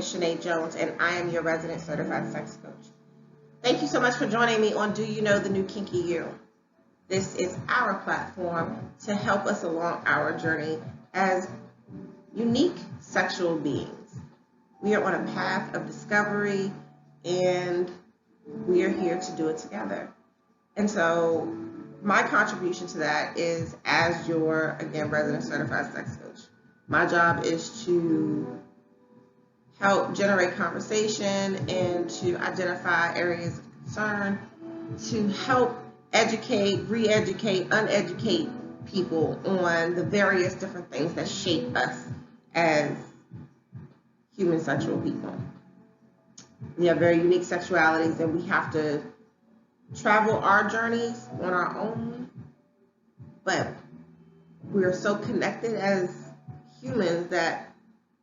is Shani Jones, and I am your resident certified sex coach. Thank you so much for joining me on Do You Know the New Kinky You? This is our platform to help us along our journey as unique sexual beings. We are on a path of discovery, and we are here to do it together. And so my contribution to that is, as your, again, resident certified sex coach, my job is to help generate conversation and to identify areas of concern, to help educate, re-educate, uneducate people on the various different things that shape us as human sexual people. We have very unique sexualities, and we have to travel our journeys on our own, but we are so connected as humans that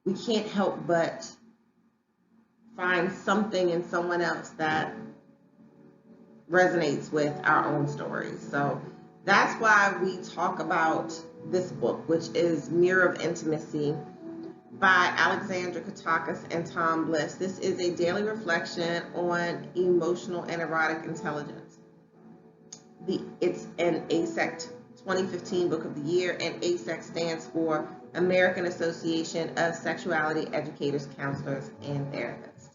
we can't help but find something in someone else that resonates with our own stories. So that's why we talk about this book, which is Mirror of Intimacy by Alexandra Katakis and Tom Bliss. This is a daily reflection on emotional and erotic intelligence. It's an ASECT 2015 Book of the Year, and ASECT stands for American Association of Sexuality Educators, Counselors, and Therapists.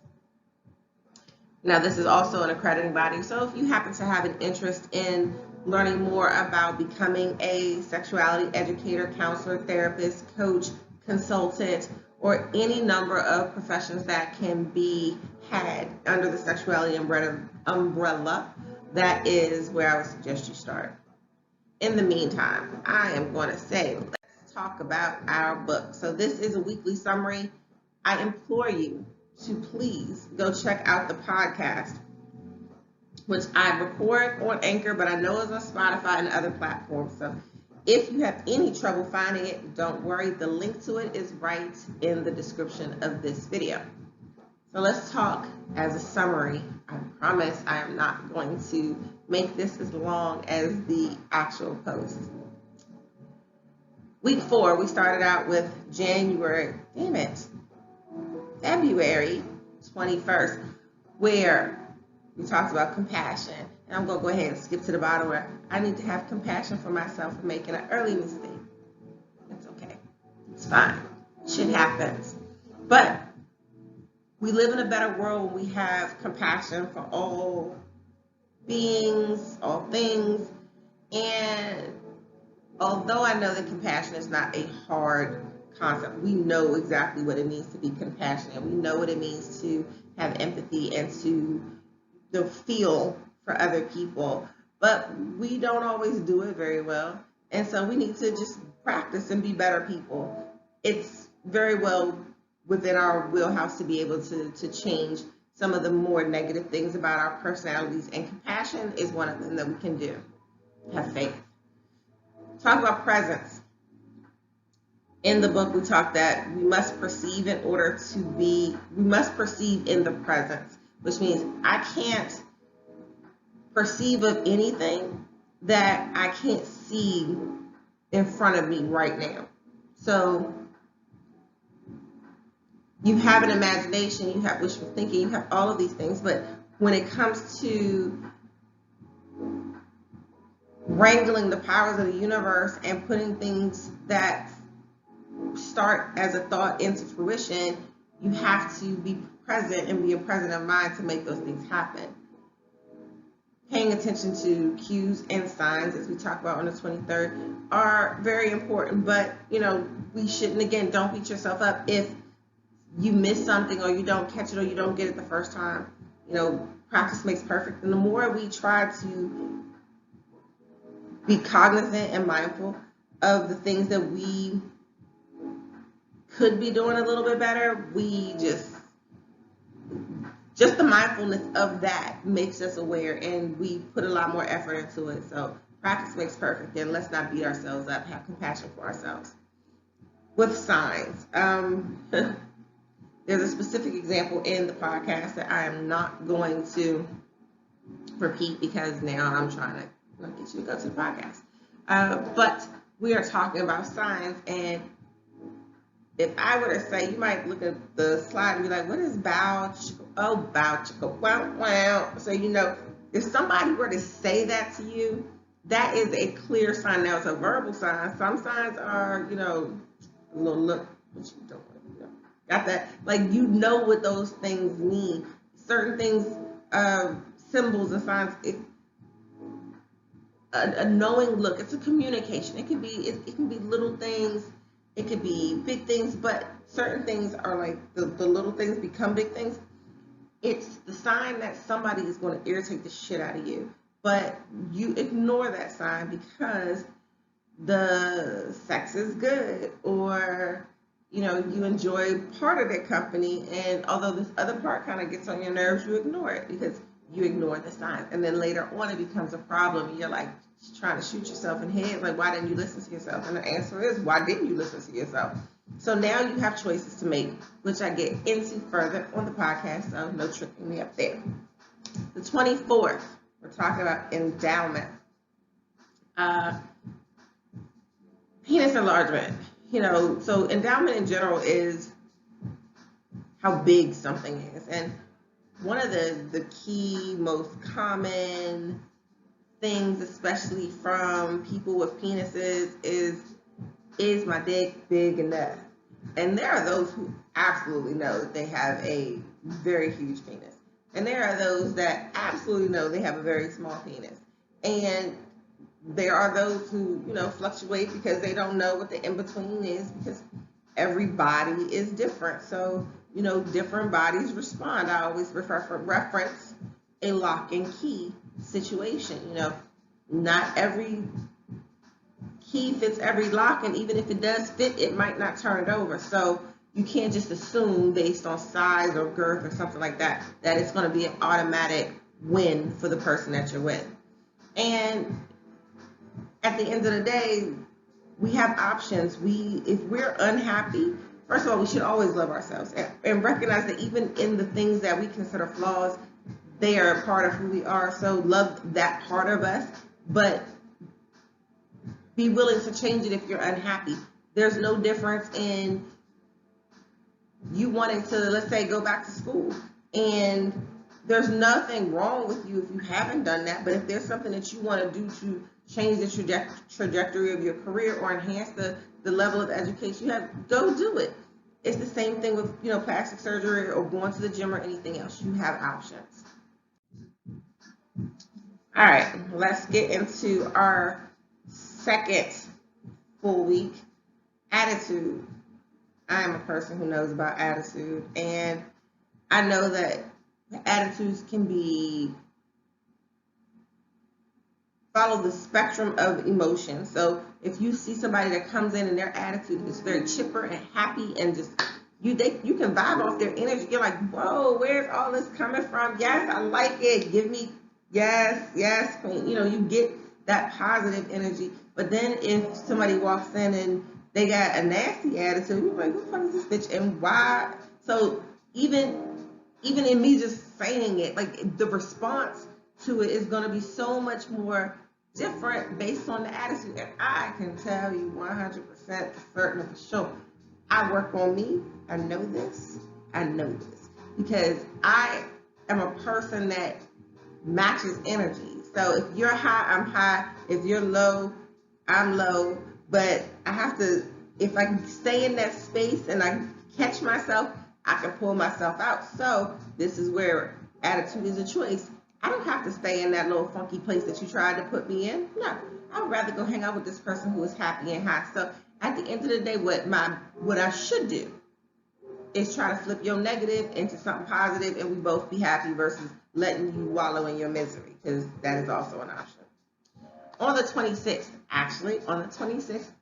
Now, this is also an accrediting body, so if you happen to have an interest in learning more about becoming a sexuality educator, counselor, therapist, coach, consultant, or any number of professions that can be had under the sexuality umbrella, that is where I would suggest you start. In the meantime, I am going to say, let's talk about our book. So this is a weekly summary. I implore you to please go check out the podcast, which I record on Anchor, but I know it's on Spotify and other platforms. So if you have any trouble finding it, don't worry. The link to it is right in the description of this video. So let's talk as a summary. I promise I am not going to make this as long as the actual post. Week 4, we started out with February 21st, where we talked about compassion. And I'm going to go ahead and skip to the bottom where I need to have compassion for myself for making an early mistake. It's okay. It's fine. Shit happens. But we live in a better world when we have compassion for all beings, all things. And although I know that compassion is not a hard concept, we know exactly what it means to be compassionate. We know what it means to have empathy and to feel for other people, but we don't always do it very well. And so we need to just practice and be better people. It's very well within our wheelhouse to be able to change some of the more negative things about our personalities, and compassion is one of them that we can do. Have faith. Talk about presence. In the book, we talk that we must perceive in order to be, we must perceive in the presence, which means I can't perceive of anything that I can't see in front of me right now. So you have an imagination, you have wishful thinking, you have all of these things, but when it comes to wrangling the powers of the universe and putting things that start as a thought into fruition, you have to be present and be a present of mind to make those things happen. Paying attention to cues and signs, as we talk about on the 23rd, are very important, but we shouldn't, again, don't beat yourself up if you miss something or you don't catch it or you don't get it the first time. Practice makes perfect, and the more we try to be cognizant and mindful of the things that we could be doing a little bit better, we just the mindfulness of that makes us aware, and we put a lot more effort into it. So practice makes perfect, and let's not beat ourselves up. Have compassion for ourselves. With signs, there's a specific example in the podcast that I am not going to repeat because now I'm trying to get you to go to the podcast. But we are talking about signs, and if I were to say, you might look at the slide and be like, what is bow? Oh, bow, chicka, wow, wow. So, if somebody were to say that to you, that is a clear sign. Now, it's a verbal sign. Some signs are, a little look, but you don't want to, got that? Like, what those things mean. Certain things, symbols and signs, a knowing look. It's a communication. It can be little things. It could be big things, but certain things are like the little things become big things. It's the sign that somebody is going to irritate the shit out of you, but you ignore that sign because the sex is good, or you enjoy part of their company, and although this other part kind of gets on your nerves, you ignore it because you ignore the signs, and then later on it becomes a problem, and you're like trying to shoot yourself in the head, like, why didn't you listen to yourself? And the answer is, why didn't you listen to yourself? So now you have choices to make, which I get into further on the podcast, so no tricking me up there. The 24th, we're talking about endowment. Penis enlargement. So endowment in general is how big something is. And one of the key, most common things, especially from people with penises, is my dick big enough? And there are those who absolutely know that they have a very huge penis. And there are those that absolutely know they have a very small penis. And there are those who, fluctuate because they don't know what the in-between is, because every body is different. So, different bodies respond. I always reference a lock and key situation. Not every key fits every lock, and even if it does fit, it might not turn it over. So you can't just assume based on size or girth or something like that it's going to be an automatic win for the person that you're with. And at the end of the day, we have options. If we're unhappy, first of all, we should always love ourselves and recognize that even in the things that we consider flaws, they are a part of who we are. So love that part of us, but be willing to change it if you're unhappy. There's no difference in you wanting to, let's say, go back to school, and there's nothing wrong with you if you haven't done that. But if there's something that you want to do to change the trajectory of your career or enhance the level of education you have, go do it. It's the same thing with plastic surgery or going to the gym or anything else. You have options. All right, let's get into our second full week. Attitude. I am a person who knows about attitude, and I know that attitudes can follow the spectrum of emotions. So if you see somebody that comes in and their attitude is very chipper and happy and just you can vibe off their energy. You're like, whoa, where's all this coming from? Yes, I like it. Give me yes, queen. You get that positive energy. But then if somebody walks in and they got a nasty attitude, you're like, who the fuck is this bitch and why? So even in me just saying it, like the response to it is going to be so much more different based on the attitude. And I can tell you 100% for certain, for sure, I work on me. I know this because I am a person that matches energy. So if you're high, I'm high. If you're low, I'm low. But I have to, if I stay in that space and I catch myself, I can pull myself out. So this is where attitude is a choice. I don't have to stay in that little funky place that you tried to put me in. No, I would rather go hang out with this person who is happy and high. So at the end of the day, what I should do is try to flip your negative into something positive, and we both be happy versus letting you wallow in your misery, because that is also an option. On the 26th,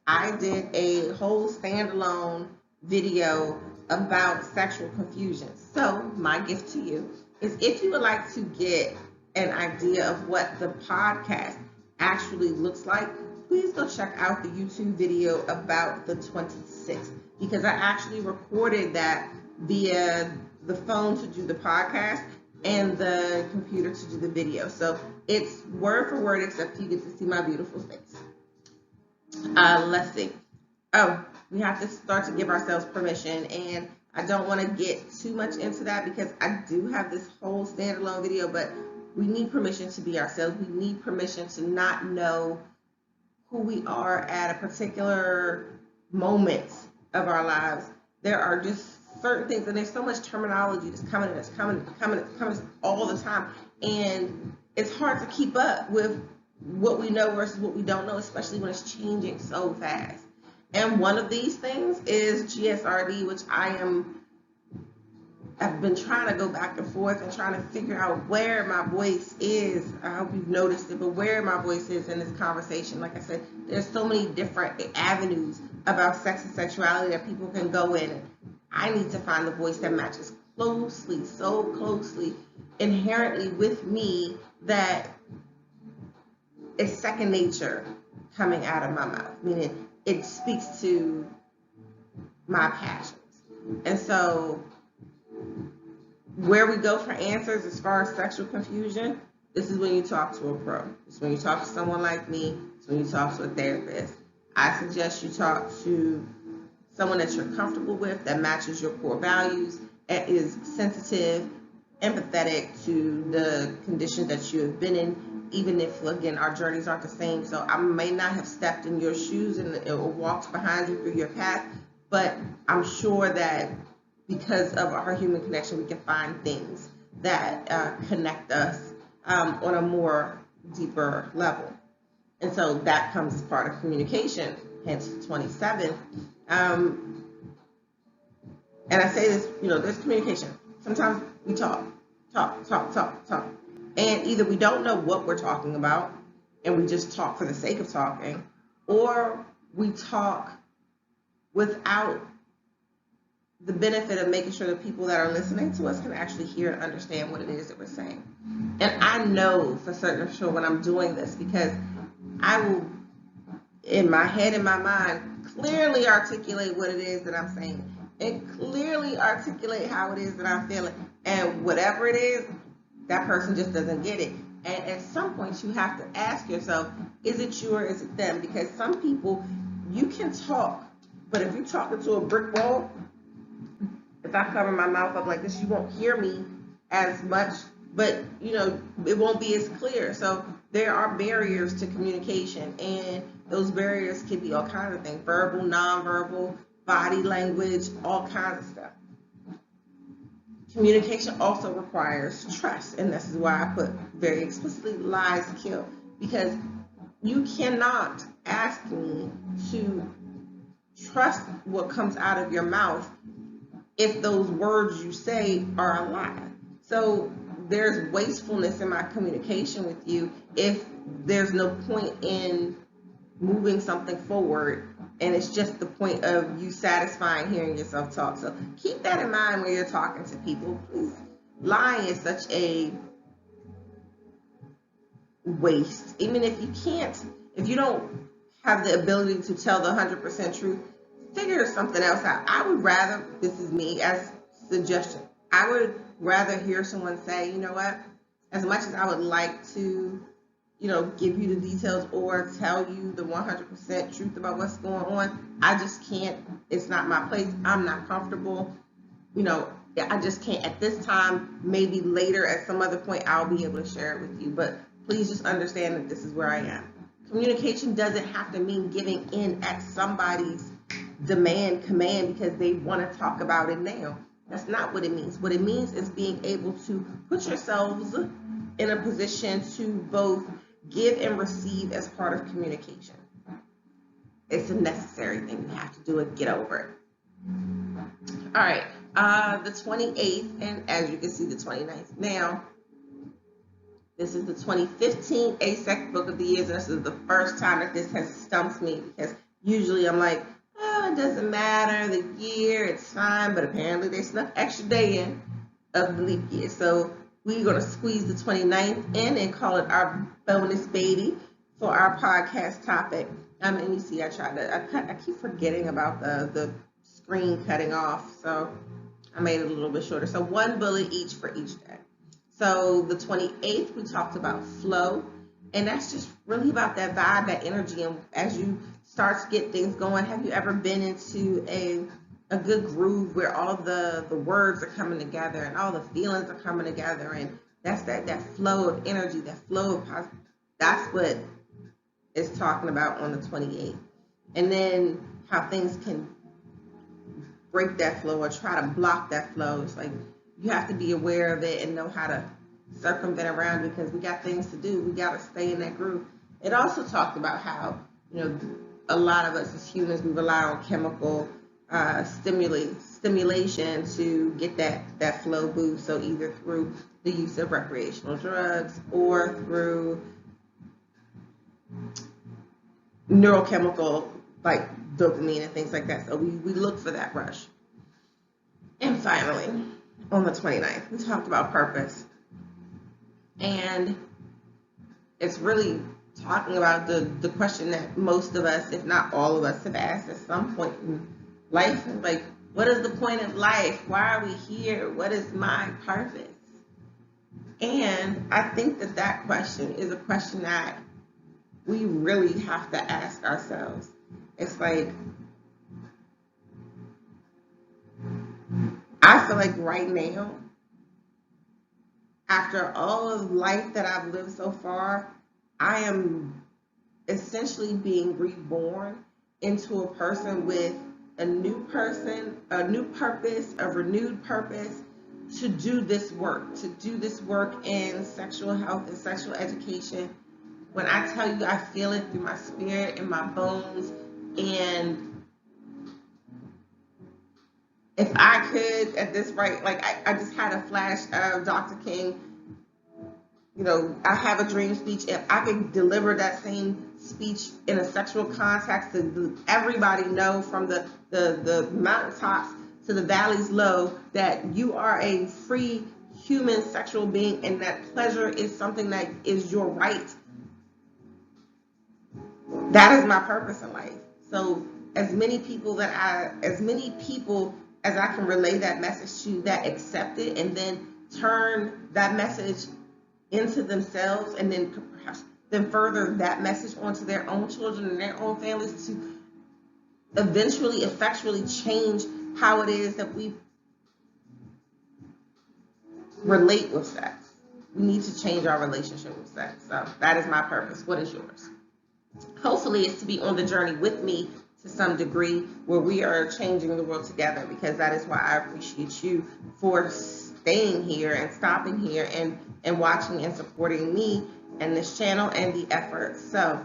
I did a whole standalone video about sexual confusion. So my gift to you is, if you would like to get an idea of what the podcast actually looks like, please go check out the YouTube video about the 26th, because I actually recorded that via the phone to do the podcast and the computer to do the video. So it's word for word, except you get to see my beautiful face. Let's see. Oh, We have to start to give ourselves permission. And I don't want to get too much into that because I do have this whole standalone video, but we need permission to be ourselves. We need permission to not know who we are at a particular moment of our lives. There are just certain things, and there's so much terminology that's coming all the time. And it's hard to keep up with what we know versus what we don't know, especially when it's changing so fast. And one of these things is GSRD, which I've been trying to go back and forth and trying to figure out where my voice is. I hope you've noticed it, but where my voice is in this conversation. Like I said, there's so many different avenues about sex and sexuality that people can go in. I need to find the voice that matches closely, so closely, inherently with me that is second nature coming out of my mouth, meaning it speaks to my passions. And so where we go for answers as far as sexual confusion, this is when you talk to a pro. It's when you talk to someone like me. It's when you talk to a therapist. I suggest you talk to someone that you're comfortable with, that matches your core values, and is sensitive, empathetic to the conditions that you have been in, even if, again, our journeys aren't the same. So I may not have stepped in your shoes or walked behind you through your path, but I'm sure that because of our human connection, we can find things that connect us on a more deeper level. And so that comes as part of communication, hence 27. And I say this, there's communication. Sometimes we talk. And either we don't know what we're talking about and we just talk for the sake of talking, or we talk without the benefit of making sure that people that are listening to us can actually hear and understand what it is that we're saying. And I know for certain sure when I'm doing this, because I will, in my head and my mind, clearly articulate what it is that I'm saying and clearly articulate how it is that I'm feeling. And whatever it is, that person just doesn't get it. And at some point you have to ask yourself, is it you or is it them? Because some people, you can talk, but if you're talking to a brick wall, if I cover my mouth up like this, you won't hear me as much, but it won't be as clear. So there are barriers to communication, and those barriers can be all kinds of things: verbal, nonverbal, body language, all kinds of stuff. Communication also requires trust, and this is why I put very explicitly lies kill, because you cannot ask me to trust what comes out of your mouth if those words you say are a lie. So there's wastefulness in my communication with you if there's no point in moving something forward, and it's just the point of you satisfying hearing yourself talk. So keep that in mind when you're talking to people. Please, lying is such a waste. Even if you don't have the ability to tell the 100% truth, figure something else out. I would rather, this is me as suggestion, I would rather hear someone say, you know what, as much as I would like to, give you the details or tell you the 100% truth about what's going on, I just can't. It's not my place. I'm not comfortable. I just can't at this time. Maybe later at some other point I'll be able to share it with you, but please just understand that this is where I am. Communication doesn't have to mean giving in at somebody's command because they want to talk about it now. That's not what it means. What it means is being able to put yourselves in a position to both give and receive as part of communication. It's a necessary thing. You have to do it. Get over it. All right. The 28th, and as you can see, the 29th. Now, this is the 2015 ASEC Book of the Year, and this is the first time that this has stumped me, because usually I'm like, it doesn't matter, the year, it's fine, but apparently they snuck extra day in of the leap year. So we're going to squeeze the 29th in and call it our bonus baby for our podcast topic. And you see, I keep forgetting about the screen cutting off, so I made it a little bit shorter. So one bullet each for each day. So the 28th, we talked about flow. And that's just really about that vibe, that energy. And as you start to get things going, have you ever been into a good groove where all the words are coming together and all the feelings are coming together, and that's that flow of energy, that flow of positive. That's what it's talking about on the 28th. And then how things can break that flow or try to block that flow. It's like you have to be aware of it and know how to circumvent around, because we got things to do. We got to stay in that groove. It also talked about how, a lot of us as humans, we rely on chemical stimulation to get that flow boost. So either through the use of recreational drugs or through neurochemical like dopamine and things like that. So we look for that rush. And finally, on the 29th, we talked about purpose. And it's really talking about the question that most of us, if not all of us, have asked at some point in life. Like, what is the point of life? Why are we here? What is my purpose? And I think that question is a question that we really have to ask ourselves. It's like, I feel like right now, after all of life that I've lived so far, I am essentially being reborn into a person with a new purpose, a renewed purpose to do this work in sexual health and sexual education. When I tell you, I feel it through my spirit and my bones. And if I could, at this rate, like I just had a flash of Dr. King, I have a dream speech. If I could deliver that same speech in a sexual context to everybody know, from the mountaintops to the valleys low, that you are a free human sexual being and that pleasure is something that is your right. That is my purpose in life. So as many people as I can relay that message to, that accept it and then turn that message into themselves, and then perhaps then further that message onto their own children and their own families, to eventually effectually change how it is that we relate with sex. We need to change our relationship with sex. So that is my purpose. What is yours? Hopefully it's to be on the journey with me to some degree, where we are changing the world together, because that is why I appreciate you for staying here and stopping here and watching and supporting me and this channel and the effort. So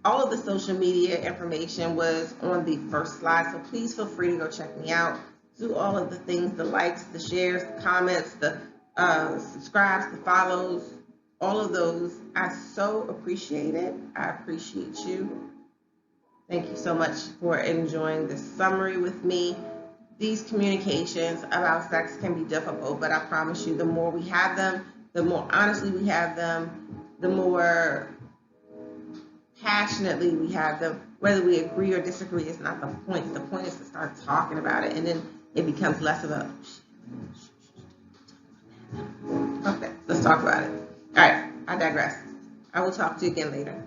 all of the social media information was on the first slide, so please feel free to go check me out. Do all of the things, the likes, the shares, the comments, the subscribes, the follows, all of those. I so appreciate it. I appreciate you. Thank you so much for enjoying this summary with me. These communications about sex can be difficult, but I promise you, the more we have them, the more honestly we have them, the more passionately we have them. Whether we agree or disagree is not the point. The point is to start talking about it, and then it becomes less of a, okay, let's talk about it. All right, I digress. I will talk to you again later.